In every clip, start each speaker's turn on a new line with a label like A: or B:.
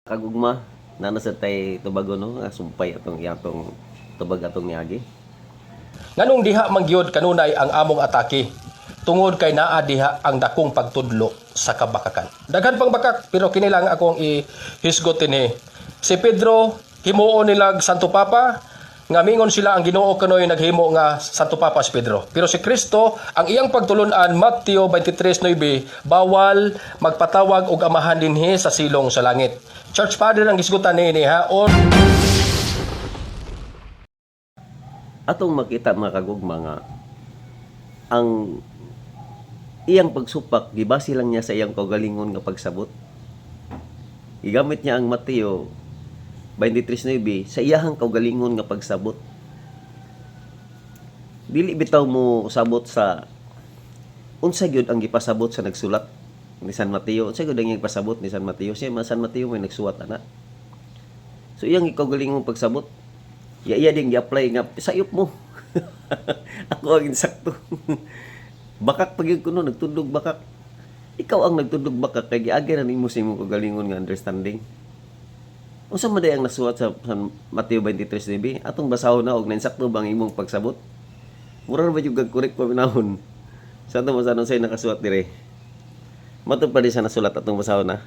A: Kagugma na nasa tay tubago no nga sumpay atong iyatong tubag atong niagi.
B: Nganong diha mangyod kanunay ang among atake tungod kay naa diha ang dakong pagtudlo sa kabakakan. Daghan pang bakak pero kini lang akong ihisgot dinhi. Si Pedro himuon nilag Santo Papa nga mingon sila ang Ginoo kanoy naghimo nga Santo Papa si Pedro. Pero si Kristo ang iyang pagtulon-an Mateo 23:9 bawal magpatawag og amahan dinhi sa silong sa langit. Church Father ang gisgutan ni ha on
A: Atong makita mga kagugma nga ang iyang pagsupak gibase lang niya sa iyang kaugalingon nga pagsabot. Gigamit niya ang Mateo 23:9 sa iyahang kaugalingon nga pagsabot. Dili bitaw mo sabot sa unsa gyud ang gipasabot sa nagsulat ni San Mateo. Unsa gyud ang gipasabot ni San Mateo? Siya San Mateo may nagsuwat ana. So iyang kaugalingong pagsabot, iya ding gi-apply nga sayop mo. Ako ang insakto. Bakak pagyud kuno nagtudlog bakak. Ikaw ang nagtudlog bakak kay giagi ra nimo sa imong kaugalingon nga understanding. Unsa man day ang nasuwat sa Mateo 23:9? Atong basahon na og nainsakto bang imong pagsabot? Mura ba yung correct pa minahon? Sa ato masanon say nakasuwat dire. Matod pa di sa nasulat atong basahon na.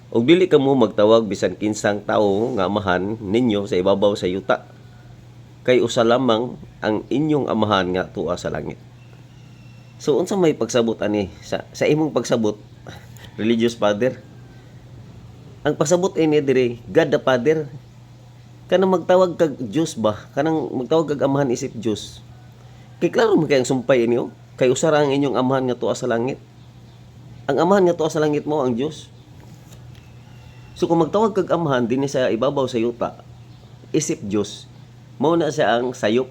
A: Og dili ka mo magtawag bisan kinsang tawo nga amahan ninyo sa ibabaw sa yuta. Kay usa lamang ang inyong amahan nga tuwa sa langit. So unsa may pagsabot ani sa imong pagsabot religious father? Ang pasabot ini dire God the Father. Kanang magtawag kag Dios ba? Kanang magtawag kag amahan isip Dios. Kay klaro mo kay ang sumpay inyo, kay usara ang inyong amahan nga tuwa sa langit. Ang amahan nga tuwa sa langit mo ang Dios. So kung magtawag kag amahan dinhi sa ibabaw sa yuta, isip Dios, mao na siya ang sayop.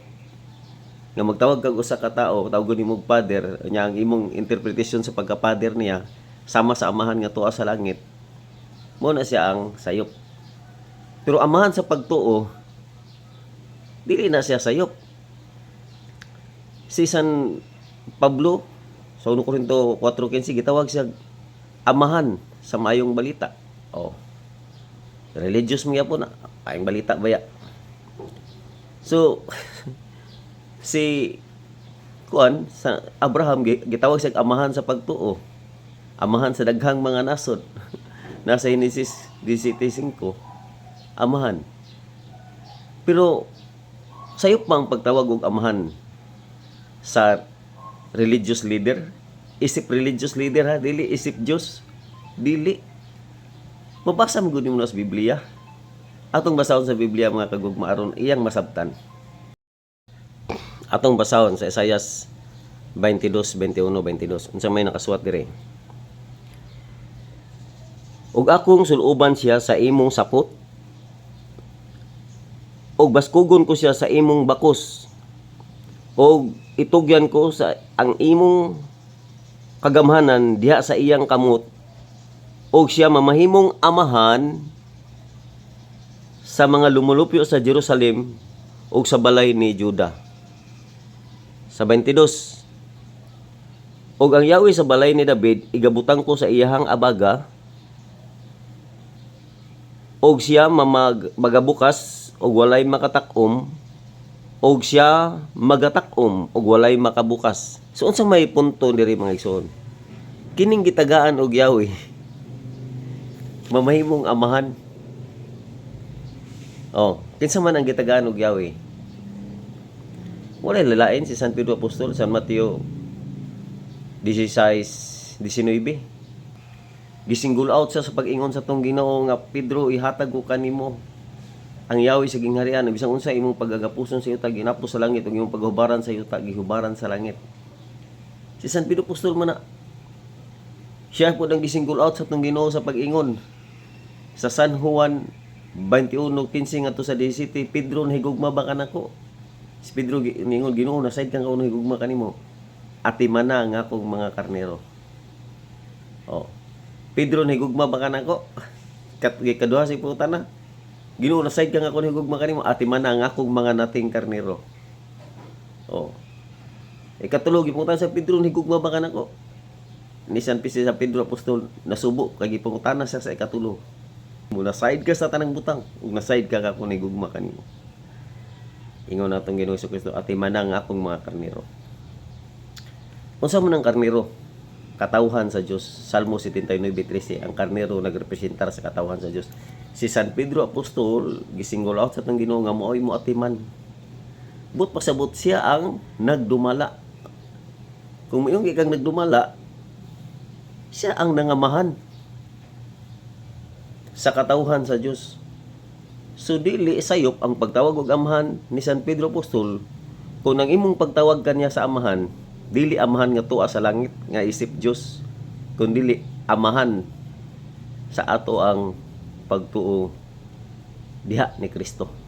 A: Nga magtawag kag usa ka tawo, tawagon nimo og Father, nya ang imong interpretation sa pagka-Father niya sama sa amahan nga tuwa sa langit. Mo na siya ang sayop. Pero amahan sa pagtuo, dili na siya sayop. Si San Pablo, sa 1 Corinto 4:15, gitawag siya amahan sa maayong balita. Oh. Religious mga po na, maayong balita baya. So, si Kuan, sa Abraham, gitawag siya amahan sa pagtuo. Amahan sa daghang mga nasod. Nasa Genesis 17:5, amahan. Pero sayop mang pagtawag og amahan sa religious leader, isip religious leader ha, dili isip Dios, dili. Mabasa mo gud nimo sa Biblia. Atong basahon sa Biblia mga kagugma aron iyang masabtan. Atong basahon sa Isaias 22:21-22. Unsa may nakasuwat dire? Ug akong suluban siya sa imong sapot, ug baskugon ko siya sa imong bakos, ug itugyan ko sa ang imong kagamhanan diha sa iyang kamot, ug siya mamahimong amahan sa mga lumulupyo sa Jerusalem ug sa balay ni Juda. Sa 22, ug ang Yahweh sa balay ni David igabutang ko sa iyahang abaga, og siya magabukas og walay makatakom, og siya magatakom og walay makabukas. So unsa may punto diri mga igsoon? Kining gitagaan og Yahweh mamahimong amahan. Oh, kinsa man ang gitagaan og Yahweh? Wala lalain si San Pedro Apostol, San Mateo 16:19. Gisingle out siya sa pag-ingon sa tong Ginoo nga Pedro, ihatag ko kanimo ang Yahweh sa gingharian, bisan unsa imong pagagapuson sa yuta ginapos sa langit ug imong paghubaran sa yuta gihubaran sa langit. Si San Pedro Apostol man na siya po ang gisingle out sa tong Ginoo sa pag-ingon sa San Juan 21:15 ngadto sa 17, Pedro nahigugma ba kanako? Si Pedro ningon, Ginoo nasayd kang kauno higugma kanimo. Atimana nga akong mga karnero. Oh. Pedro nahigugma ba kanako? Kaduha si puta na. Ginoo nasayd kang ako nahigugma kanimo, atimana nga akong mga nating karnero. Oh. Ikatulog ipungutan sa Pedro nahigugma ba kanako? Ni San Pedro Apostol nasubo kay gipangutana siya sa ikatulo. Muna side ka sa tanang butang, ug na side ka kako ni gugma kanimo. Ingon natong Ginoong Kristo, ati manang akong mga karnero. Unsa man ang karnero? Katawhan sa Dios. Salmo 79:13, ang karnero nagrepresentar sa katawhan sa Dios. Si San Pedro Apostol gisinggol out sa tang Ginoo nga mo'y mo atiman. But pasabot siya ang nagdumala. Kung mayong ikang nagdumala, siya ang nangamahan sa katawhan sa Dios. So dili sayop ang pagtawag og amahan ni San Pedro Apostol. Kung ang imong pagtawag kaniya sa amahan, dili amahan nga tuwa sa langit nga isip Dios, kundi amahan sa ato ang pagtuo diha ni Kristo.